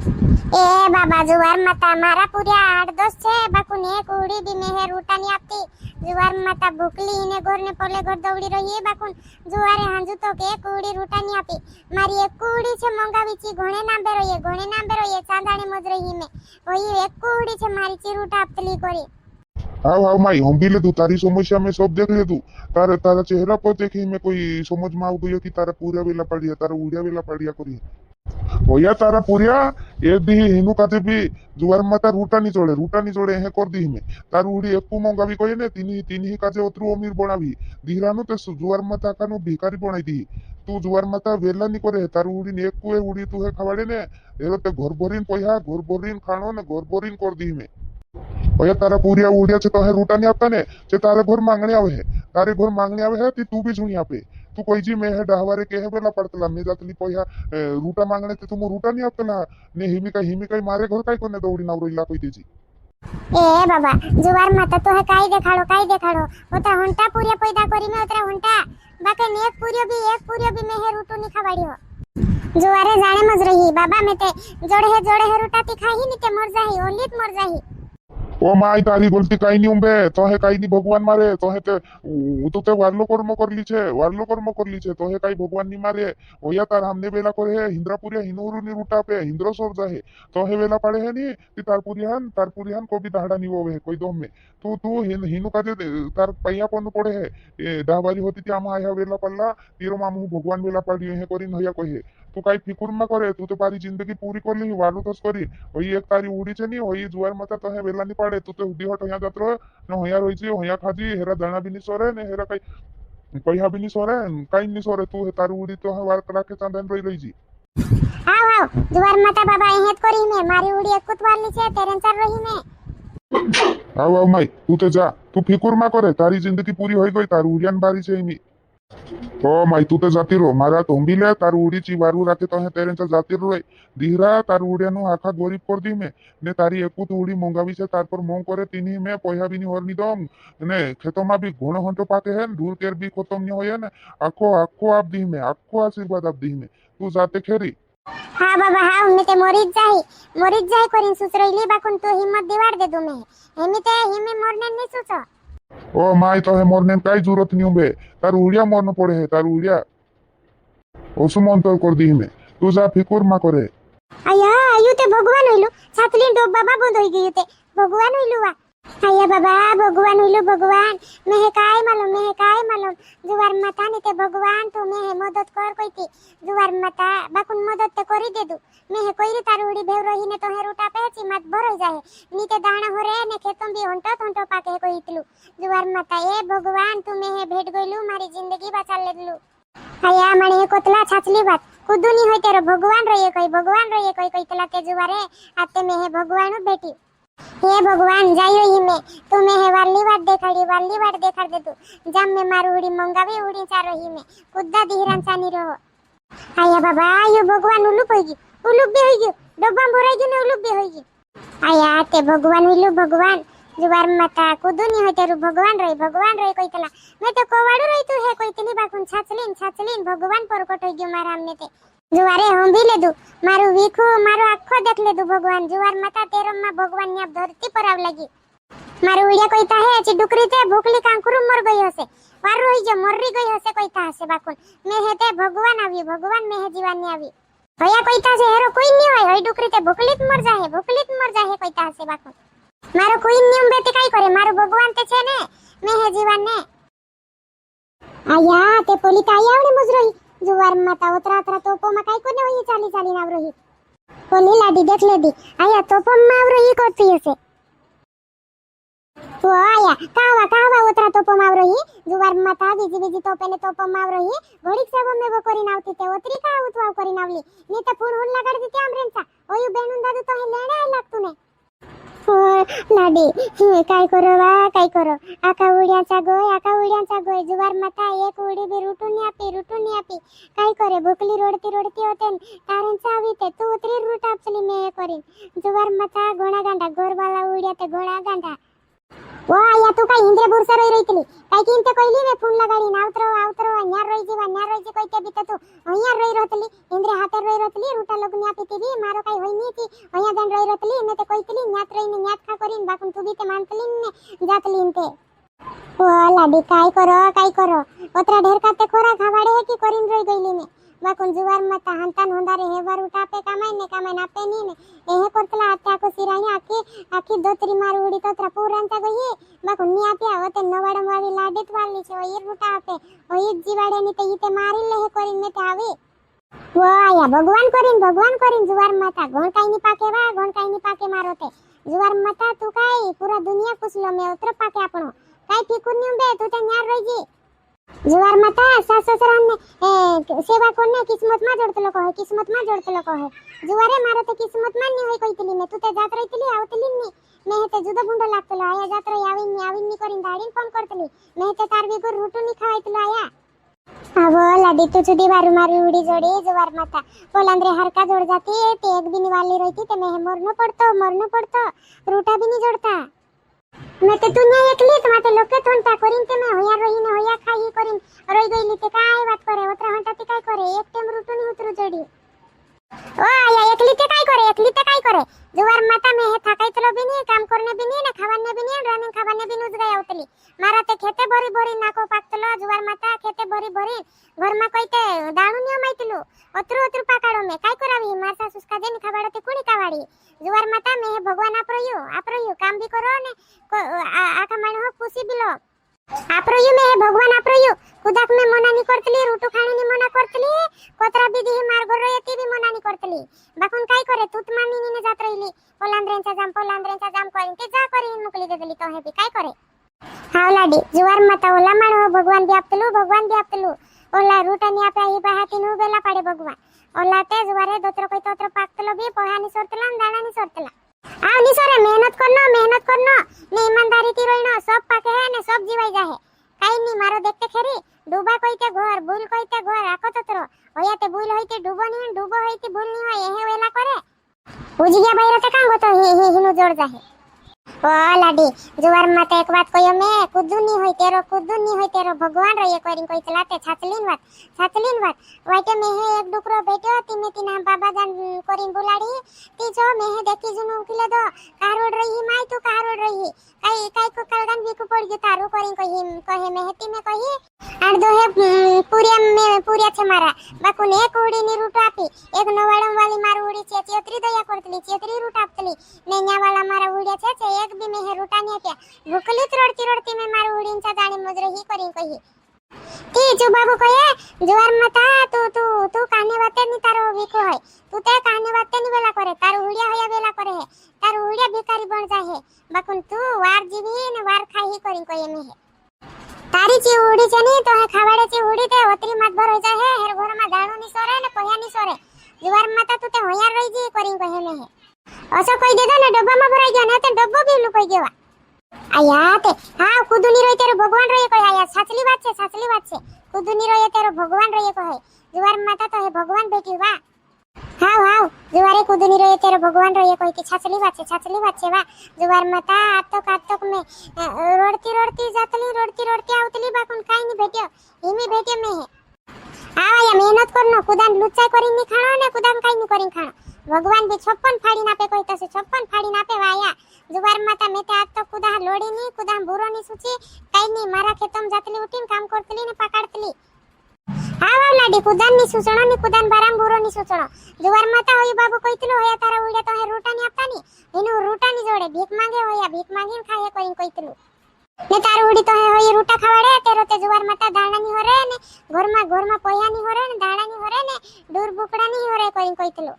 ए बाबा जुवार माता मारा पूरा 8-10 छे बाकुन एक उड़ी भी मेहर उठानी आपती जुवार माता भूखली ने गोर ने पोले गोर दौड़ी रही बाकुन जुवारे हांजू तो के एक उड़ी उठानी आपी मारी एक उड़ी छे मंगावीची घणे नांबे रोये चांदाणी मज रही में ओई एक उड़ी छे मारी चिरूटा आपतली कोरी। हाँ हाँ माई हम भी ले तू तारी समस्या में सब देख ले तू तारा तारा चेहरा पर देखी मैं कोई समझ में आ गई कि तारा पूरा वेला पड़िया तारा उड़िया वेला पड़िया करी भैया तारा पूरिया ए दी हिनु काते भी जुवार माता रूटा नहीं जोड़े है कर दी में तार उड़ी एकू मंगा भी कोई ने तीन ही काजे ओतरू अमीर बनावी दीरानो ते जुवार माता कानो भिखारी बनाई दी तू जुवार माता वेला नहीं करे तार उड़ी ने एकू उड़ी तू है खवाड़े ने एरो ते घर बोरीन पैसा घर बोरीन खानो ने घर बोरीन कर दी में भैया तारा पूरिया उड़िया से तो है रूटा नहीं आता ने चे तारे घर मांगने आवे है तारे घर मांगने आवे है ती तू भी सुनी पे तू कोई जी मैं है डहवारे के है बेला पड़तला मैं जातली पैसा रूटा मांगने ते तुम रूटा नहीं आपतला ने हिमी कई मारे घर काई कोने दौड़ी नावरो इला कोई तेजी ए बाबा जुवार माता तो है काई देखाड़ो ओता हुंटा पूरिया पैदा करी में ओतरा हुंटा बाके ने एक पूरियो भी मेहर रूटू नहीं खवाड़ी हो जुवारे जाने मज रही बाबा में ते जोड़े है रूटाती खाही नहीं ते मर जाही ओलीत मर जाही। ओ माई तारी गलती काई नहीं उम्बे तो है काई नहीं भगवान मारे तो है ते वारलो कर्म कर ली छे तो है काई भगवान नहीं मारे ओया तार हमने बेला करे है हिंद्रापुरिया हिनोरु नि रूटा पे हिंद्रो सोर जाहे तो है वेला पड़े है नी ती तारपुरियान को भी दाहड़ा नहीं होवे कोई दो में तू हिनु काजे तार पैया पन पड़े है ए दाहबारी होती थी आमा आया वेला पल्ला तीरो मामू भगवान वेला पड़ी है कोरी नया कहे तू काई फिकुर में करे तू तो पारी जिंदगी पूरी कर ली वालू तस करी वही एक तारी उड़ी छे नी वही जुवार माता तो है वेला नहीं पड़े तू तो हुडी हट होया जात रहो न होया रोई छी होया खाजी हेरा दाना भी नहीं सोरे ने हेरा काई पैसा भी नहीं सोरे काई नहीं सोरे तू तारी उड़ी तो है वार करा के चांदन रही जी आओ जुवार माता बाबा हेत करी में मारी उड़ी एक कुतवाली छे तेरन चर रही में आओ माई तू तो जा तू फिकुर में करे तारी जिंदगी पूरी होई गई तारू उड़ियान बारी छे मी ओ माई तू तो जाती रो मारा तोंबीले तार उड़ी ची वारू राखे तो है तेरे से जाती रो धीरा तार उड़िया नु आखा गरीब कर दी में ने तारी एकू तो उड़ी मंगावी से तार पर मोंग करे तिनी में पैसा भी नहीं होर नी दम ने खेतो में भी घणो हंटो पाके है दूर केर भी खत्म नहीं होए ने आखो आप दी में आखो आशीर्वाद आप दी में तू जाते खेरी हाँ बाबा हाँ मैं ते मोरीज जाई करिन सुसरईली बाकुन तो हिम्मत दिवाड़ दे दू मैं हिमी मोरने नहीं सुसो ओ माई तो है मोरने काई जरूरत नहीं होबे तार उड़िया मरना पड़े है तार उड़िया ओसुमन तो कर दी में तू जा फिकुर मा करे आया आयु ते भगवान होइलु छातली डोब बाबा बंद होई गई ते भगवान होइलु वा आया बाबा भगवान होइलु भगवान मैं काय मालूम जुवार माता ने ते भगवान तो मैं मदद कर कोईती जुवार माता बाकुन मदद ते करी दे दू मैं कोई रे तार उड़ी भेव रही ने तो है रूटा पे ची मत भरो जाए नीते दाना हो रे ने खेतों भी होंटो पाके कोई इतलू जुवार माता ए भगवान तू मैं भेट गइलु मारी जिंदगी बचा लेलु आया मणे कोतला छाचली बात कुदुनी होय तेरो भगवान रहिए कोई तला ते जुवारे आते में है भगवान बेटी हे भगवान जायो ही में तू में है वाली वाट देखाड़ दे तू जम में मारू उड़ी मंगावी उड़ी चारो ही में कुद्दा धीरन चानी रहो आया बाबा आयो भगवान उलुप भी होगी डब्बा भराई ने उलुप भी होगी आया ते भगवान उलु भगवान जुवार माता कुदुनी होय तेरू भगवान रही कोई तला मैं तो कोवाड़ू रही तू है कोई तनी बाकुन छाचलीन भगवान परकट होई गयो मारा हमने ते जुवारे हम भी ले दू मारू वीखो मारो आखो देख ले दू भगवान जुवार माता तेरो में भगवान ने धरती पर आव लगी मारू उड़िया कोई ता है ची डुकरी ते भूखली कांकुरु मर गई हसे वारू होई जो मररी गई हसे कोई ता हसे बाकुन मैं हेते भगवान में है जीवन ने आवी भैया कोई ता से हेरो कोई नहीं होय होई डुकरी ते भूखलीत मर जाए कोई ता हसे बाकुन मारो कोई नियम बेटे काई करे मारो भगवान ते छे ने मैं है जीवन ने आया ते पोली ताई आवणे मजरोई जुवार माता उतरा तोपो में काई कोने होई चाली नावरोही पोली लाडी देख ले दी आया तोपो में आवरोही करती हसे वो आया कावा उतरा तोपो में आवरोही जुवार माता बीजी तोपेले तोपो में आवरोही घोड़ीक सेवा में वो करी नावती ते ओतरी का उतवाव करी नावली नी ते फूल हुन लगाड दी ते आमरेंचा ओयु बेनुन दादू तो हे लेणे आय लागतू ने लाडी काय करो आका उड्यांचा गोय जुवार माता एक उडी भी रुटून आपी काय करे भुकली रोडती होते तारेंचा आवी ते तू उतरी रूट आपली मे करीन जुवार माता घोणा गांडा गोरवाला उड्या ते घोणा गांडा ओ आया तू काय इंद्रे बुरसा रोई रहीतली काय की इंते कहली ने फोन लगाडी आवतरो आवतरो न्यार रोई जी कोई ते बीते तू અહીંયા રોઈ રહતલી ઇન્દ્રે હાથે રોઈ રહતલી રૂટા લગની આપી તીવી મારો કાઈ હોય ની તી અહીંયા દન રોઈ રહતલી ને તે કોઈતલી ન્યાત રહીને ન્યાત ખા કરીને બાકુન તું બી તે માનતલી ને જાતલી ઇનતે ઓ લાડી કાઈ કરો ઓતરા ઢેર કાતે ખોરા ખાવાડે હે કે કરીને રોઈ ગઈલી ને બાકુન જુવાર મત હંતાન હોંદારે હેવાર ઉટાપે કામાઈ નાપે ની ને એહે કોતલા આત્યા કો સિરાઈ આખી દોતરી માર ઉડી તોતરા પૂરાંતા ગઈ બાકુન ની આપ્યા હોતે નવાડમ વાળી લાડેત વાલી છે ઓય રૂટા આપે ઓય જીવાડે ની તે ઈતે મારી લે હે કરીને મે તે આવે વો આયા ભગવાન કરીને જુવાર માતા ગણ કાઈ ની પાકે મારો તે જુવાર માતા તું કાઈ પૂરા દુનિયા પૂછલો મે ઉતર પાકે આપણો કાઈ ફીકુર ની બે તું તે ન્યાર રહીજી જુવાર માતા સાસ સસરાને સેવા કોને કિસ્મત માં જોડતલો કહે જુવારે મારો તે કિસ્મત માં ની હોય કોઈતલી મે તું તે જાત રહીતલી આવતલી ની મે તે જુદો ભૂંડો લાગતલો આયા જાત રહી આવીની કરીને દાડીને ફોન કરતલી મે તે તાર વિગુર રૂટુ ની ખવાઈતલો આયા आवो लाडी तू चुदी वारू मारी उडी जोडी जवार माता पोलांद्रे हरका जोड जाती ते एक बिनी वाली रहती ते मैं मरनो पड़तो रूटा भी नहीं जोड़ता मैं ते तू नहीं एकली तो माते लोके थोनता करीन ते मैं होया रहीने होया खाई करीन रोई गईली ते काय बात करे ओतरा हंटा ते काय करे एक टेम रूटू नहीं उतरू जोडी ओ आया एकली ते काय करे जवार माता में हे थाकायतलो भी नहीं काम करने भी नहीं ने खावाने भी नहीं राने खावाने भी नुज गया उतली मारा ते खेते भरी नाको पाकतलो जवार माता खेते भरी घर में कोई ते दाणू नहीं माइतलो ओतरू पाकाडो में काय करावी मारसा सुस्का देनी खावाडो ते कुणी कावाडी जवार माता में हे भगवान आप्रयो काम भी करो ने आका माने हो खुशी बिलो आप्रयो में हे भगवान आप्रयो खुदाक में मना नहीं करतली रूटू खाणी नहीं मना करतली कोतरा भी दी मार घर येती भी मना नहीं करतली बाकुन काय करे तूत मानी ने जात रहीली पोलांद्रेंचा जाम करीन ते जा करीन मुकली देदली तो हे भी काय करे हाव लाडी जुवार माता ओला माणो भगवान भी आपतलू ओला रूटानी आपे ही बाहाती नु बेला पाडे भगवान ओला ते जुवारे दोत्र कोई तोत्र पाकतलो भी पोहानी सोरतला दाणानी सोरतला आव नी सोरे मेहनत करनो ने ईमानदारी थी रोइनो सब पाके है ने सब जीवाई जाहे काई नी मारो देखते खेरी डूबा कोई ते घर भूल कोई ते घर आको तोत्रो होया ते भूल होई ते डूबो होई ते भूल नी होय एहे वेला करे उजिया बाहेर ते कांगो तो हे हिनु जोड जाहे ओ लाडी जुवार माता एक बात कयो में कुदू नी होय तेरो भगवान रहे करिन कोई चलाते छातलीन बात वाटे में हे एक डुकरो बेट्यो तिने तिना बाबा जान करिन बुलाडी ती जो में हे देखी जुनु उकिले दो कारोड रही माई तू कारोड रही काई को कलगन भी को पड़ गयो तारू करिन कहे में हेती में कही आर दो हे पूरिया छे मारा बाकू ने एक उडी नी रूट आपी एक नवाडम वाली मार उडी छे चेतरी दया करतली चेतरी रूट आपतली ने न्या वाला मारा उड्या छे एक भी में रूटा नहीं आप्या भूकली रडती में मार उडींचा जाणी मजरे ही करिन कही ती जो बाबू कहे जुवार माता तू काने वाते नी तारो विको होय तू ते काने वाते नी वेला करे तारो उडिया होया वेला करे है तारो उडिया भिखारी बन जाहे बाकुन तू वार जीवी ने वार खाई करिन कहे में है तारी ची उडी छनी तो है खावाडे ची उडी ते ओतरी मात भर हो जाहे हेर घर में दाणो नी सोरे ने पोया नी सोरे जुवार माता तू ते होया रही जी करिन कहे में है असो कोई देदो ने डब्बा में भराई गयो ने ते डब्बो भी लुकाई गयो आया ते हां खुदुनी रोय तेरो भगवान रोय कहे आया साचली बात छे खुदुनी रोय तेरो भगवान रोय कहे जुवार माता तो है भगवान बेटी वा हां जुवारे खुदुनी रोय तेरो भगवान रोय कहे कि छाचली बात छे वा जुवार माता आतक में रोडती जातली आवतली बाकुन काई नी भेट्यो हिमी भेट्यो में है आया मेहनत करनो खुदान लुच्चा करिन नी खाणो ने खुदान काई नी करिन खाणो भगवान भी 56 फाड़ी नापे कोई तसे 56 फाड़ी नापे वाया जुवार माता में ते आज तो खुदा लोडी नी खुदा बुरो नी सुची काई नी मारा खेतम जातली उठीन काम करतली ने पकाडतली आवा लाडी खुदान नी सुचणो नी खुदान बाराम बुरो नी सुचणो जुवार माता होई बाबू कोइतलो होया तारा उड्या तो हे रूटा नी आपता नी एनु रूटा नी जोडे भीख मांगीन खाए कोइन कोइतलो ने तारू उडी तो होई रूटा खावाडे तेरो ते जुवार माता दाणा नी होरे ने घर में पोया नी होरे ने दाणा नी होरे ने दूर बुकड़ा नी होरे कोइन कोइतलो